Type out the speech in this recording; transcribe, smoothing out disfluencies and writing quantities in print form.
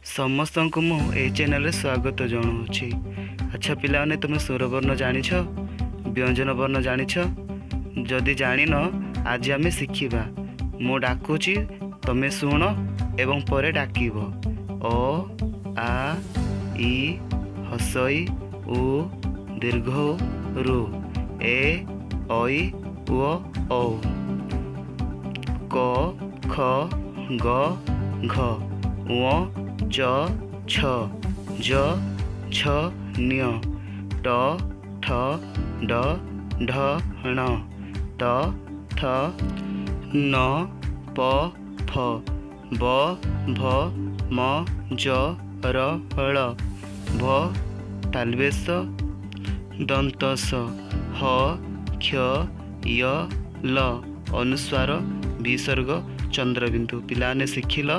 समस्त को मु ए चैनल स्वागत जनाऊँगी। अच्छा पिलाने तुम स्वरवर्ण जानिछ, व्यंजन वर्ण जानिछ? जदि जानिन आज आम शिखिबा। मु डाकुची तमे शुण एवं परे डाकिब। अ आ इ हसई उ दीर्घ रु ए ऐ उ औ क ख ग घ ङ च छ ज छ न्य ट ठ ड ढ ण त थ न प फ ब भ म ज र ळ भ तालवेश दंतस ह क्ष य ल अनुस्वार विसर्ग चंद्रबिंदु। पिलाने शिखिल